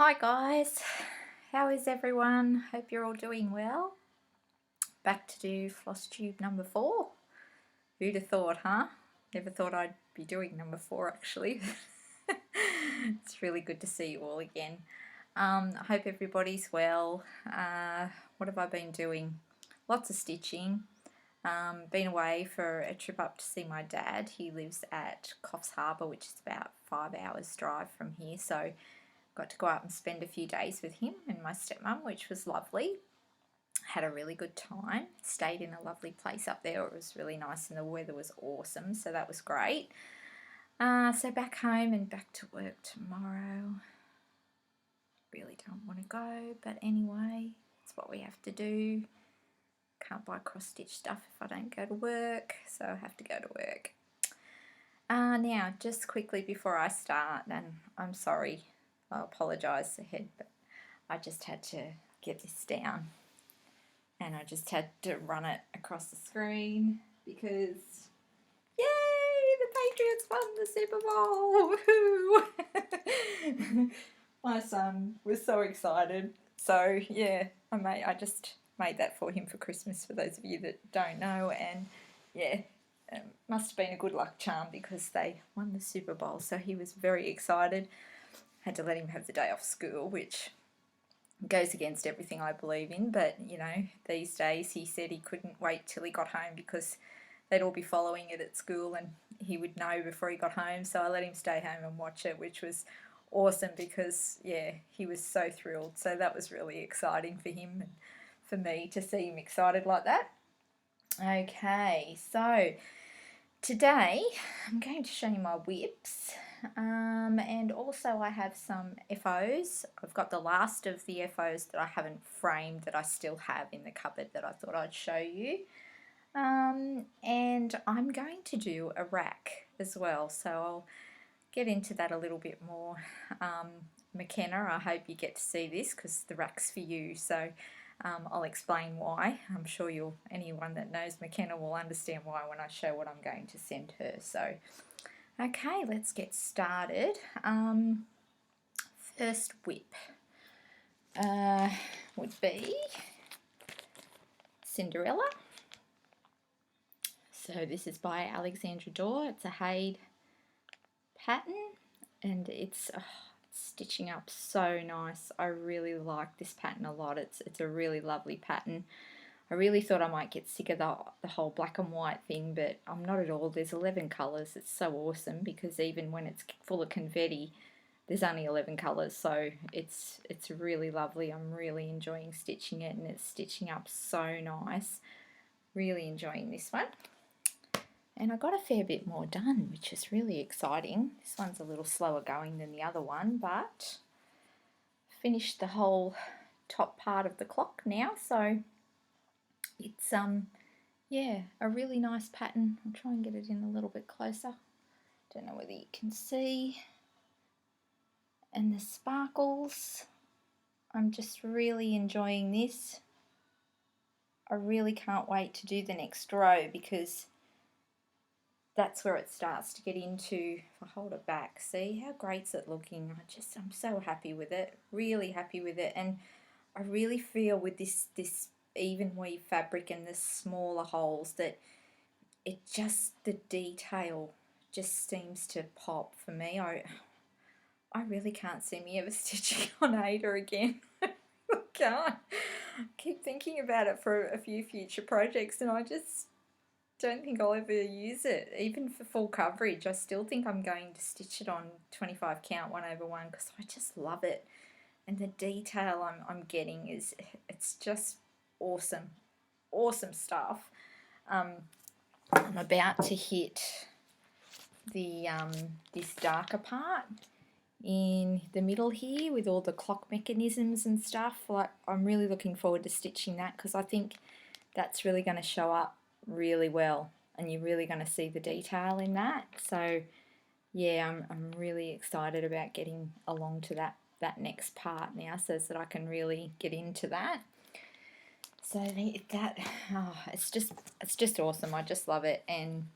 Hi guys, how is everyone? Hope you're all doing well. Back to do Flosstube number 4. Who'd have thought, huh? Never thought I'd be doing number 4 actually. It's really good to see you all again. I hope everybody's well. What have I been doing? Lots of stitching. Been away for a trip up to see my dad. He lives at Coffs Harbour, which is about 5 hours drive from here, so got to go out and spend a few days with him and my stepmom, which was lovely. Had a really good time. Stayed in a lovely place up there. It was really nice and the weather was awesome, so that was great. So back home and back to work tomorrow. Really don't want to go, but anyway, it's what we have to do. Can't buy cross-stitch stuff if I don't go to work, so I have to go to work. Now, just quickly before I start, and I'm sorry, I apologise ahead, but I just had to get this down and I just had to run it across the screen because yay, the Patriots won the Super Bowl. Woohoo! My son was so excited. So yeah, I just made that for him for Christmas, for those of you that don't know, and yeah, it must have been a good luck charm because they won the Super Bowl, so he was very excited. Had to let him have the day off school, which goes against everything I believe in, but you know, these days he said he couldn't wait till he got home because they'd all be following it at school and he would know before he got home, so I let him stay home and watch it, which was awesome because yeah, he was so thrilled. So that was really exciting for him and for me to see him excited like that. Okay, so today I'm going to show you my whips, and also I have some FOs. I've got the last of the FOs that I haven't framed that I still have in the cupboard that I thought I'd show you. And I'm going to do a rack as well, so I'll get into that a little bit more. McKenna, I hope you get to see this because the rack's for you, so I'll explain why. I'm sure anyone that knows McKenna will understand why when I show what I'm going to send her. So, okay, let's get started. First whip would be Cinderella. So this is by Alexandra Dorr. It's a Haid pattern and it's stitching up so nice. I really like this pattern a lot. It's a really lovely pattern. I really thought I might get sick of the whole black and white thing, but I'm not at all. There's 11 colours. It's so awesome because even when it's full of confetti, there's only 11 colours, so it's really lovely. I'm really enjoying stitching it and it's stitching up so nice. Really enjoying this one. And I got a fair bit more done, which is really exciting. This one's a little slower going than the other one, but finished the whole top part of the clock now, so it's yeah, a really nice pattern. I'll try and get it in a little bit closer. Don't know whether you can see. And the sparkles, I'm just really enjoying this. I really can't wait to do the next row because that's where it starts to get into. If I hold it back, see how great's it looking. I'm so happy with it, really happy with it. And I really feel with this even weave fabric and the smaller holes that it just, the detail just seems to pop for me. I really can't see me ever stitching on Ada again. I can't. I keep thinking about it for a few future projects and I just don't think I'll ever use it. Even for full coverage, I still think I'm going to stitch it on 25 count 1/1 because I just love it. And the detail I'm getting it's just awesome. Awesome stuff. I'm about to hit the this darker part in the middle here with all the clock mechanisms and stuff. Like, I'm really looking forward to stitching that because I think that's really going to show up really well and you're really going to see the detail in that. So yeah, I'm really excited about getting along to that next part now so that I can really get into that. So it's just awesome. I just love it. And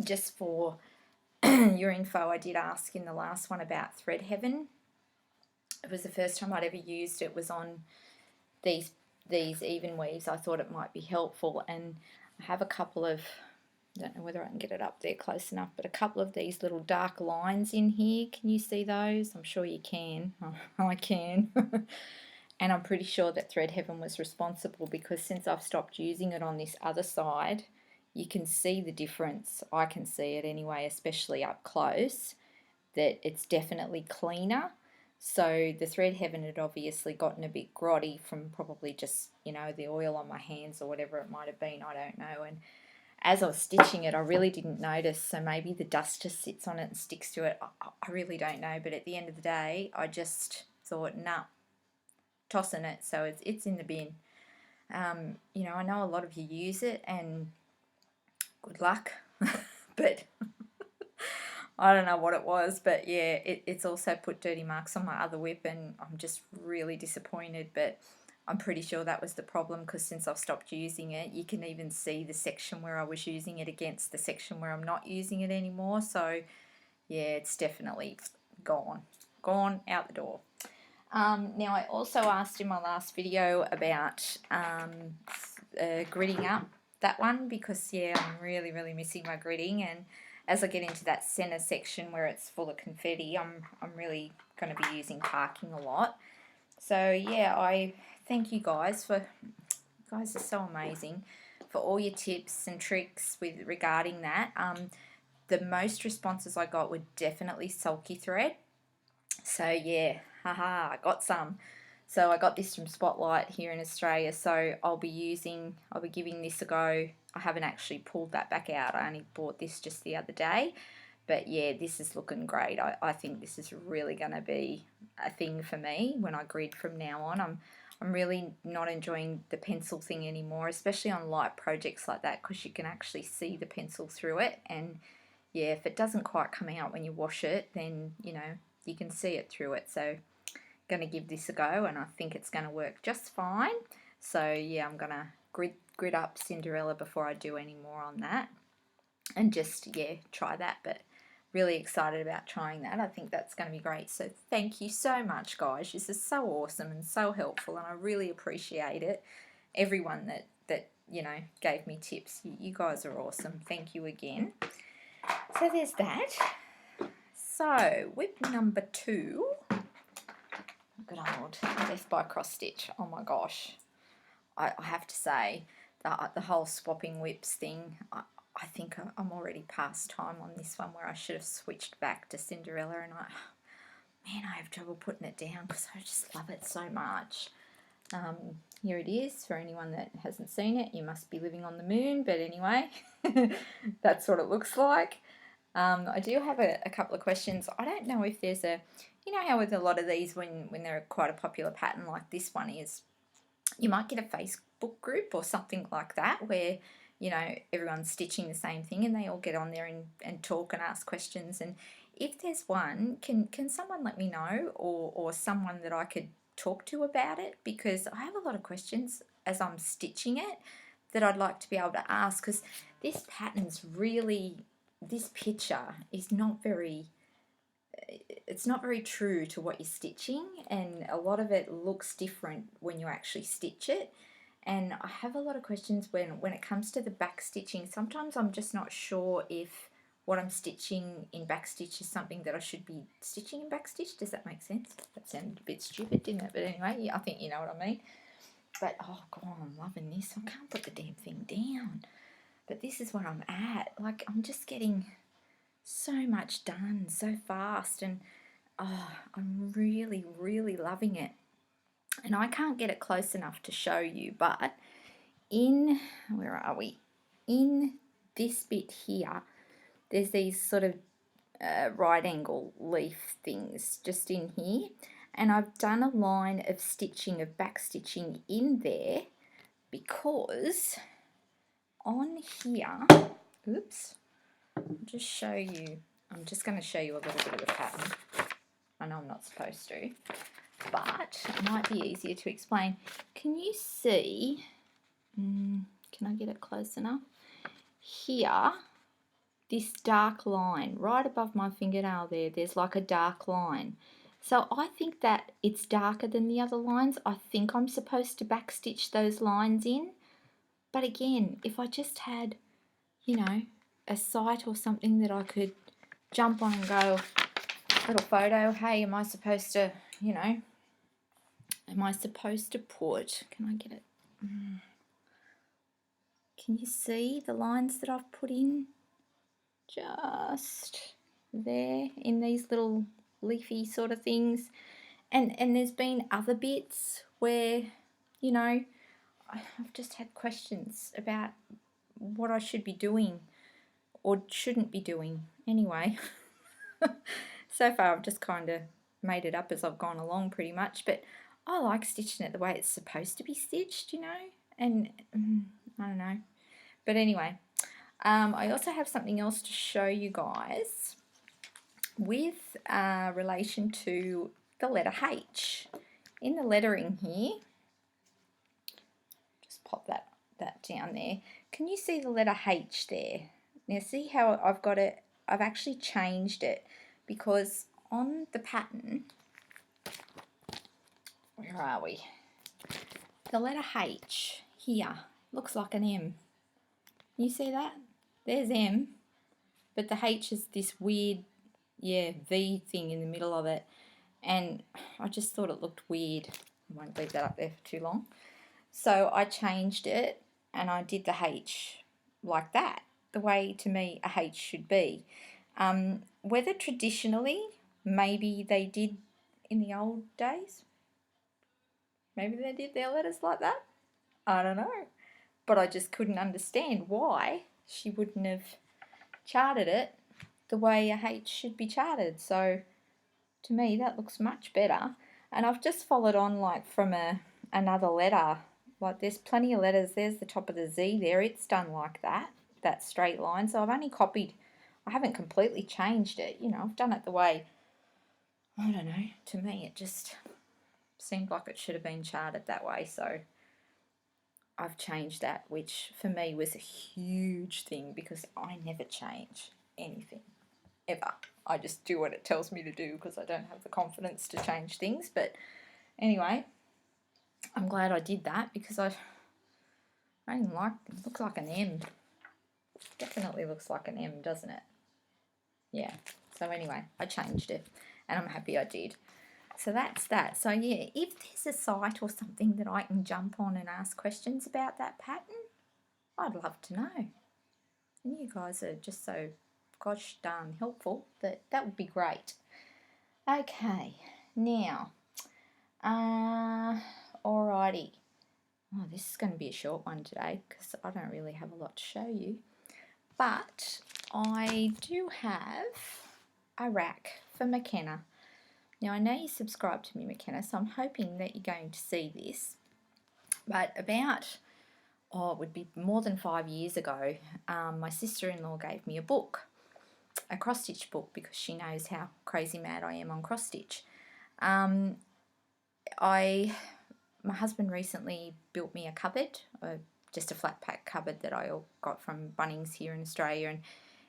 just for your info, I did ask in the last one about Thread Heaven. it was the first time I'd ever used it, was on these even weaves. I thought it might be helpful, and I have a couple of, I don't know whether I can get it up there close enough, but a couple of these little dark lines in here. Can you see those? I'm sure you can. Oh, I can. And I'm pretty sure that Thread Heaven was responsible, because since I've stopped using it on this other side, you can see the difference. I can see it anyway, especially up close, that it's definitely cleaner. So the Thread Heaven had obviously gotten a bit grotty from probably just, you know, the oil on my hands or whatever it might have been, I don't know. And as I was stitching it, I really didn't notice, so maybe the dust just sits on it and sticks to it. I really don't know, but at the end of the day, I just thought, nah, tossing it, so it's in the bin. You know, I know a lot of you use it, and good luck, but I don't know what it was, but yeah, it's also put dirty marks on my other whip, and I'm just really disappointed, but I'm pretty sure that was the problem, because since I've stopped using it, you can even see the section where I was using it against the section where I'm not using it anymore. So yeah, it's definitely gone out the door. Now, I also asked in my last video about gridding up that one, because yeah, I'm really missing my gridding, and as I get into that center section where it's full of confetti, I'm really going to be using parking a lot. So yeah, I thank you guys are so amazing for all your tips and tricks regarding that. The most responses I got were definitely sulky thread. So yeah, haha, I got some. So I got this from Spotlight here in Australia, so I'll be giving this a go. I haven't actually pulled that back out. I only bought this just the other day. But yeah, this is looking great. I think this is really going to be a thing for me when I grid from now on. I'm really not enjoying the pencil thing anymore, especially on light projects like that, because you can actually see the pencil through it. And yeah, if it doesn't quite come out when you wash it, then, you know, you can see it through it. So going to give this a go, and I think it's going to work just fine. So yeah, I'm going to grid up Cinderella before I do any more on that, and just yeah, try that. But really excited about trying that. I think that's going to be great. So thank you so much, guys. This is so awesome and so helpful, and I really appreciate it. Everyone that you know gave me tips, you guys are awesome. Thank you again. So there's that. So whip number 2. Good old Death by Cross Stitch. Oh my gosh, I have to say the whole swapping whips thing, I think I'm already past time on this one, where I should have switched back to Cinderella, and I have trouble putting it down because I just love it so much. Here it is. For anyone that hasn't seen it, you must be living on the moon, but anyway, that's what it looks like. I do have a couple of questions. I don't know if there's you know how with a lot of these, when they're quite a popular pattern like this one is, you might get a Facebook group or something like that where, you know, everyone's stitching the same thing and they all get on there and talk and ask questions. And if there's one, can someone let me know, or someone that I could talk to about it, because I have a lot of questions as I'm stitching it that I'd like to be able to ask, because this pattern's really, this picture is not very, it's not very true to what you're stitching, and a lot of it looks different when you actually stitch it. And I have a lot of questions when it comes to the back stitching. Sometimes I'm just not sure if what I'm stitching in back stitch is something that I should be stitching in back stitch. Does that make sense? That sounded a bit stupid, didn't it? But anyway, yeah, I think you know what I mean. But oh god, I'm loving this. I can't put the damn thing down. But this is where I'm at. Like, I'm just getting so much done so fast, and oh, I'm really loving it. And I can't get it close enough to show you, but in, where are we? In this bit here, there's these sort of right angle leaf things just in here, and I've done a line of stitching, of back stitching in there, because on here, oops, I'll just show you, I'm just going to show you a little bit of the pattern. I know I'm not supposed to, but it might be easier to explain. Can you see, can I get it close enough? Here, this dark line right above my fingernail there's like a dark line. So I think that it's darker than the other lines. I think I'm supposed to backstitch those lines in. But again, if I just had, you know, a site or something that I could jump on and go, little photo, hey, am I supposed to, you know, am I supposed to put, can I get it? Can you see the lines that I've put in? Just there in these little leafy sort of things. And there's been other bits where, you know, I've just had questions about what I should be doing or shouldn't be doing. Anyway, so far I've just kind of made it up as I've gone along pretty much, but I like stitching it the way it's supposed to be stitched, you know, and I don't know. But anyway, I also have something else to show you guys with relation to the letter H. In the lettering here, just pop that down there. Can you see the letter H there? Now see how I've got it, I've actually changed it because on the pattern, where are we? The letter H here looks like an M. You see that? There's M, but the H is this weird, yeah, V thing in the middle of it. And I just thought it looked weird. I won't leave that up there for too long. So I changed it and I did the H like that, the way to me a H should be. Whether traditionally, maybe they did in the old days, maybe they did their letters like that. I don't know. But I just couldn't understand why she wouldn't have charted it the way a H should be charted. So to me that looks much better. And I've just followed on like from another letter. Like there's plenty of letters. There's the top of the Z there. It's done like that straight line. So I've only copied, I haven't completely changed it. You know, I've done it the way, I don't know, to me it just seemed like it should have been charted that way. So I've changed that, which for me was a huge thing because I never change anything, ever. I just do what it tells me to do because I don't have the confidence to change things. But anyway, I'm glad I did that because I didn't like it. Looks like an M. Definitely looks like an M, doesn't it? Yeah. So anyway, I changed it and I'm happy I did. So that's that. So yeah, if there's a site or something that I can jump on and ask questions about that pattern, I'd love to know. And you guys are just so gosh darn helpful that would be great. Okay, now, alrighty. Oh, this is going to be a short one today because I don't really have a lot to show you. But I do have a rack for McKenna. Now, I know you subscribe to me, McKenna, so I'm hoping that you're going to see this. But about, it would be more than 5 years ago, my sister-in-law gave me a book, a cross-stitch book, because she knows how crazy mad I am on cross-stitch. My husband recently built me a cupboard, just a flat pack cupboard that I got from Bunnings here in Australia, and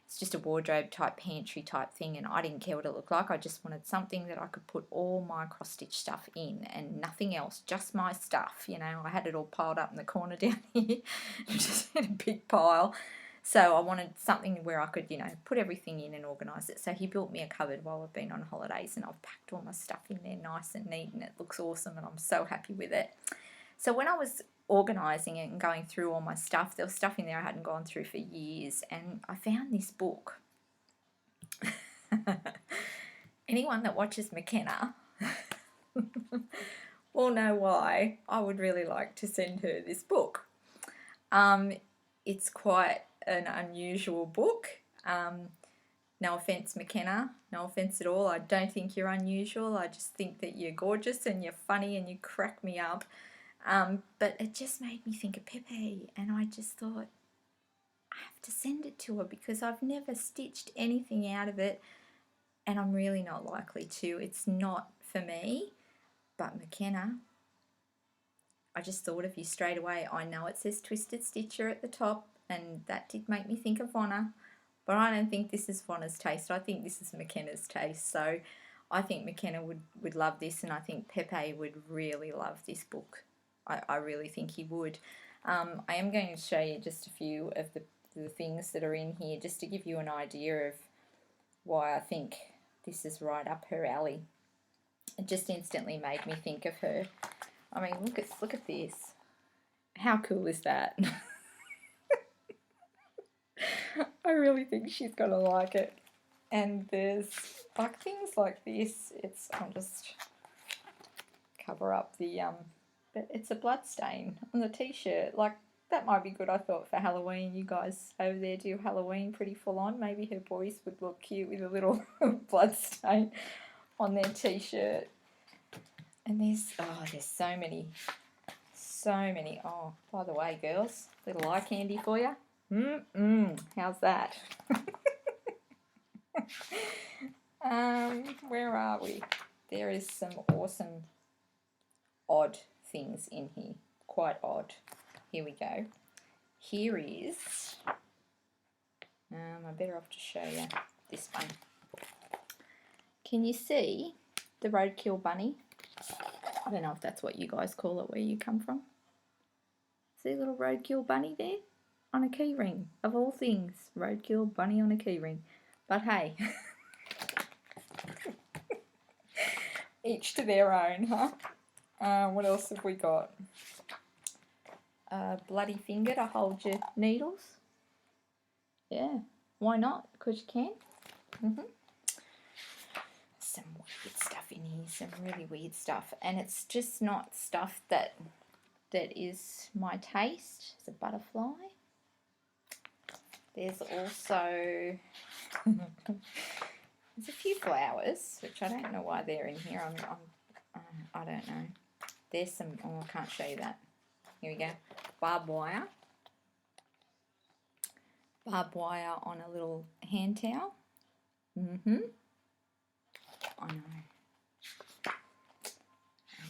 it's just a wardrobe type, pantry type thing, and I didn't care what it looked like. I just wanted something that I could put all my cross stitch stuff in and nothing else, just my stuff. You know, I had it all piled up in the corner down here, just in a big pile. So I wanted something where I could, you know, put everything in and organise it. So he built me a cupboard while I've been on holidays, and I've packed all my stuff in there nice and neat, and it looks awesome, and I'm so happy with it. So when I was organising it and going through all my stuff, there was stuff in there I hadn't gone through for years, and I found this book. Anyone that watches McKenna will know why I would really like to send her this book. It's quite an unusual book. No offence, McKenna, no offence at all. I don't think you're unusual. I just think that you're gorgeous and you're funny and you crack me up. But it just made me think of Pepe, and I just thought I have to send it to her because I've never stitched anything out of it, and I'm really not likely to. It's not for me. But McKenna, I just thought of you straight away. I know it says Twisted Stitcher at the top, and that did make me think of Vonna, but I don't think this is Vonna's taste. I think this is McKenna's taste. So I think McKenna would love this, and I think Pepe would really love this book. I really think he would. I am going to show you just a few of the things that are in here, just to give you an idea of why I think this is right up her alley. It just instantly made me think of her. I mean, look at this. How cool is that? I really think she's gonna like it. And there's like things like this. I'll just cover up the but it's a blood stain on the t-shirt. Like, that might be good, I thought, for Halloween. You guys over there do Halloween pretty full on. Maybe her boys would look cute with a little blood stain on their t-shirt. And there's so many. Oh, by the way, girls, little eye candy for you. How's that? Where are we? There is some awesome odd things in here. Quite odd. Here we go. Here is, I'm better off to show you this one. Can you see the roadkill bunny? I don't know if that's what you guys call it where you come from. See a little roadkill bunny there? On a key ring, of all things. Roadkill bunny on a key ring. But hey, each to their own, huh? What else have we got? Bloody finger to hold your needles. Yeah, why not? Because you can. Some weird stuff in here, some really weird stuff. And it's just not stuff that is my taste. It's a butterfly. There's also there's a few flowers, which I don't know why they're in here. I don't know. There's some, I can't show you that. Here we go. Barbed wire. Barbed wire on a little hand towel. I know.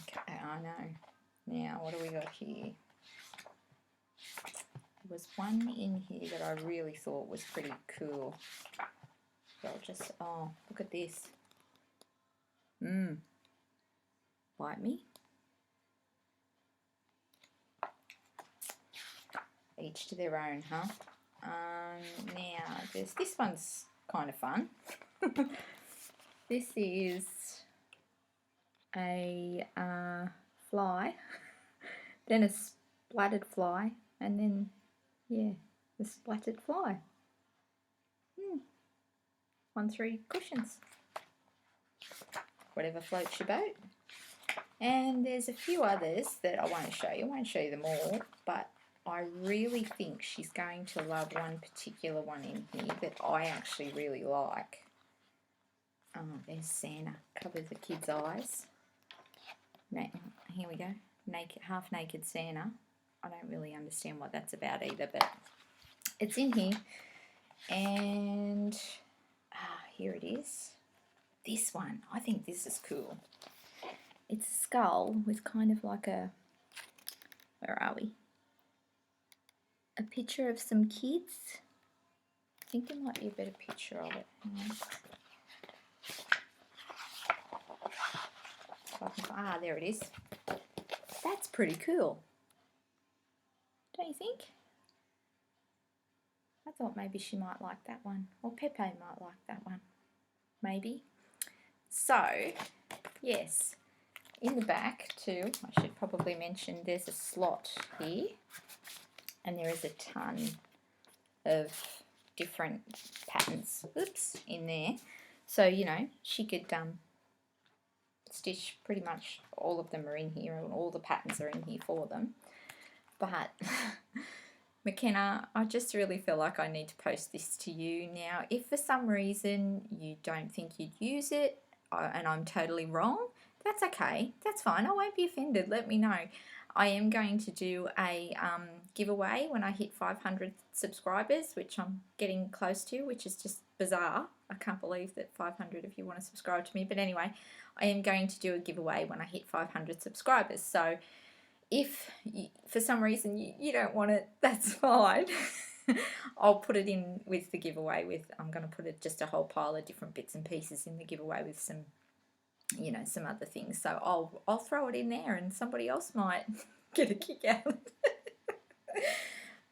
Okay, I know. Now, what do we got here? There was one in here that I really thought was pretty cool. So I'll just, oh, look at this. Bite me. Each to their own, huh? Now, this one's kind of fun. This is a fly, then a splattered fly, and then, yeah, the splattered fly. 1-3 cushions. Whatever floats your boat. And there's a few others that I won't show you. I won't show you them all, but I really think she's going to love one particular one in here that I actually really like. Oh, there's Santa. Covers the kid's eyes. Here we go. Naked, half naked Santa. I don't really understand what that's about either, but it's in here. And here it is. This one, I think this is cool. It's a skull with kind of like a, where are we? A picture of some kids. I think there might be a better picture of it. There it is. That's pretty cool. Don't you think? I thought maybe she might like that one. Or Pepe might like that one. Maybe. So, yes. In the back too, I should probably mention there's a slot here. And there is a ton of different patterns, in there. So, you know, she could stitch pretty much all of them are in here, and all the patterns are in here for them. But McKenna, I just really feel like I need to post this to you. Now, if for some reason you don't think you'd use it, and I'm totally wrong, that's okay. That's fine. I won't be offended. Let me know. I am going to do a giveaway when I hit 500 subscribers, which I'm getting close to, which is just bizarre. I can't believe that 500 of you want to subscribe to me. But anyway, I am going to do a giveaway when I hit 500 subscribers. So if for some reason you don't want it, that's fine. I'll put it in with the giveaway. I'm going to put just a whole pile of different bits and pieces in the giveaway with some you know, some other things. So I'll throw it in there, and somebody else might get a kick out.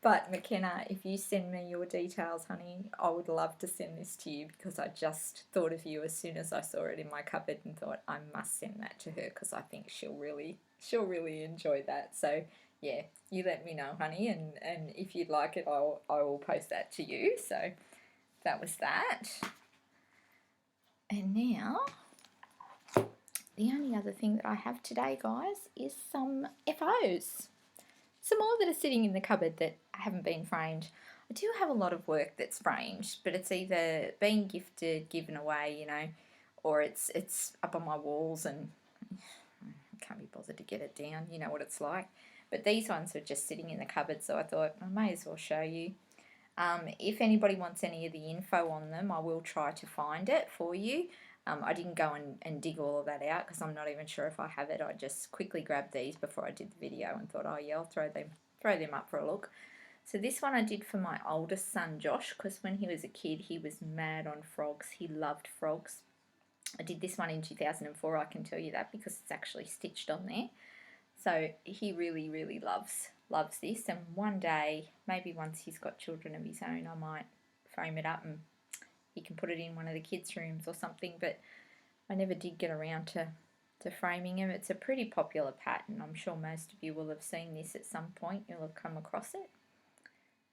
But McKenna, if you send me your details, honey, I would love to send this to you, because I just thought of you as soon as I saw it in my cupboard and thought I must send that to her, because I think she'll really enjoy that. So yeah, you let me know, honey, and if you'd like it, I will post that to you. So that was that. And now the only other thing that I have today, guys, is some FOs. Some more that are sitting in the cupboard that haven't been framed. I do have a lot of work that's framed, but it's either being gifted, given away, you know, or it's up on my walls and I can't be bothered to get it down. You know what it's like. But these ones are just sitting in the cupboard, so I thought I may as well show you. If anybody wants any of the info on them, I will try to find it for you. I didn't go and dig all of that out, because I'm not even sure if I have it. I just quickly grabbed these before I did the video and thought, oh yeah, I'll throw them up for a look. So this one I did for my oldest son, Josh, because when he was a kid, he was mad on frogs. He loved frogs. I did this one in 2004, I can tell you that, because it's actually stitched on there. So he really loves this, and one day, maybe once he's got children of his own, I might frame it up and he can put it in one of the kids' rooms or something. But I never did get around to framing him. It's a pretty popular pattern. I'm sure most of you will have seen this at some point. You'll have come across it.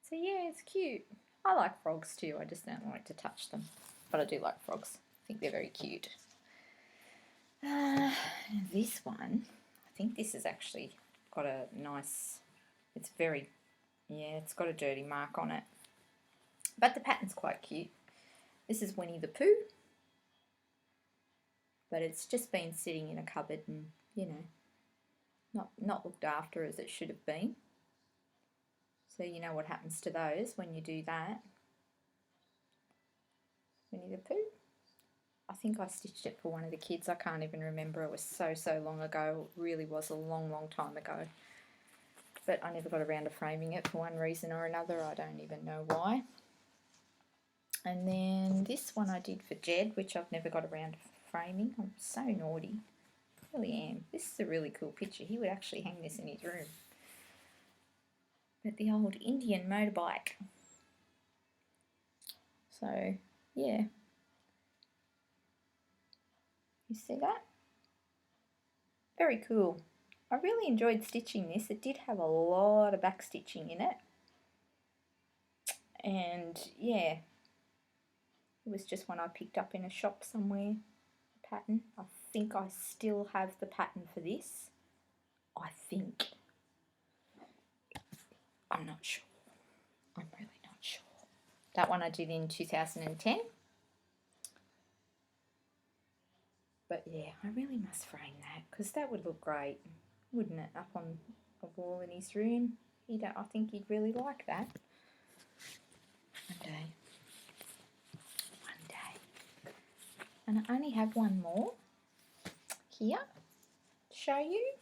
So yeah, it's cute. I like frogs too. I just don't like to touch them. But I do like frogs. I think they're very cute. This one, I think this has actually got a nice, it's got a dirty mark on it. But the pattern's quite cute. This is Winnie the Pooh. But it's just been sitting in a cupboard and, you know, not looked after as it should have been. So you know what happens to those when you do that. Winnie the Pooh. I think I stitched it for one of the kids. I can't even remember. It was so long ago. It really was a long time ago. But I never got around to framing it for one reason or another. I don't even know why. And then this one I did for Jed, which I've never got around to framing. I'm so naughty. I really am. This is a really cool picture. He would actually hang this in his room. But the old Indian motorbike. So, yeah. You see that? Very cool. I really enjoyed stitching this. It did have a lot of back stitching in it. And, yeah. It was just one I picked up in a shop somewhere. Pattern. I think I still have the pattern for this. I think. I'm not sure. I'm really not sure. That one I did in 2010. But yeah, I really must frame that, because that would look great, wouldn't it? Up on a wall in his room. I think he'd really like that. One day. And I only have one more here to show you.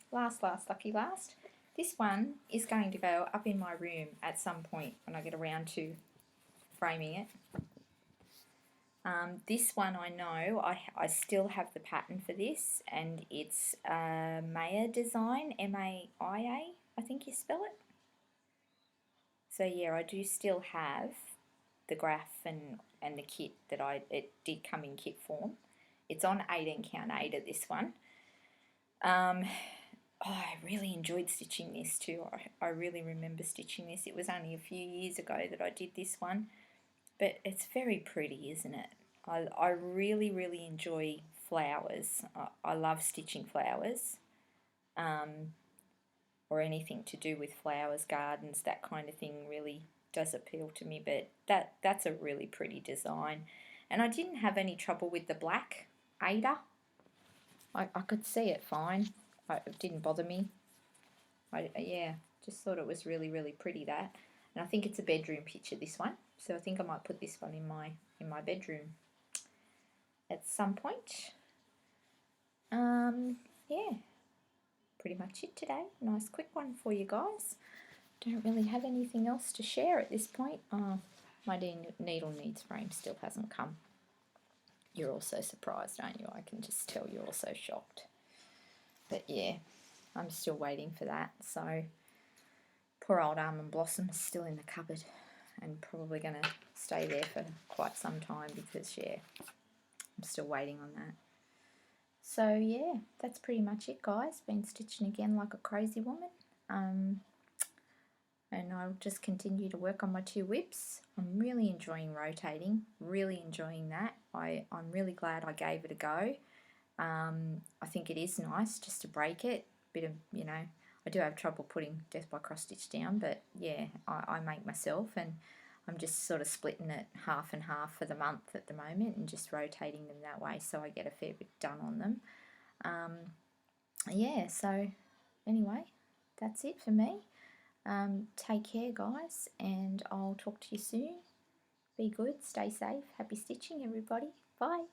Last, lucky last. This one is going to go up in my room at some point when I get around to framing it. This one I know, I still have the pattern for this, and it's Maya design, M-A-I-A, I think you spell it. So yeah, I do still have the graph and the kit that it did come in kit form. It's on 18 count 8 of this one. I really enjoyed stitching this too. I really remember stitching this. It was only a few years ago that I did this one. But it's very pretty, isn't it? I really enjoy flowers. I love stitching flowers, or anything to do with flowers, gardens, that kind of thing really does appeal to me. But that's a really pretty design. And I didn't have any trouble with the black Ada. I could see it fine. It didn't bother me. Yeah, just thought it was really pretty, that. And I think it's a bedroom picture, this one. So I think I might put this one in my bedroom at some point. Yeah, pretty much it today. Nice quick one for you guys. Don't really have anything else to share at this point. My needle needs frame still hasn't come. you're also surprised, aren't you? I can just tell you're also shocked. But yeah, I'm still waiting for that. So poor old Almond Blossom is still in the cupboard and probably going to stay there for quite some time because, yeah, I'm still waiting on that. So yeah, that's pretty much it, guys. Been stitching again like a crazy woman. And I'll just continue to work on my 2 whips. I'm really enjoying rotating, really enjoying that. I'm really glad I gave it a go. I think it is nice just to break it. Bit of, you know, I do have trouble putting Death by Cross Stitch down, but yeah, I make myself, and I'm just sort of splitting it half and half for the month at the moment and just rotating them that way so I get a fair bit done on them. Yeah, so anyway, that's it for me. Take care, guys, and I'll talk to you soon. Be good, stay safe, happy stitching, everybody. Bye.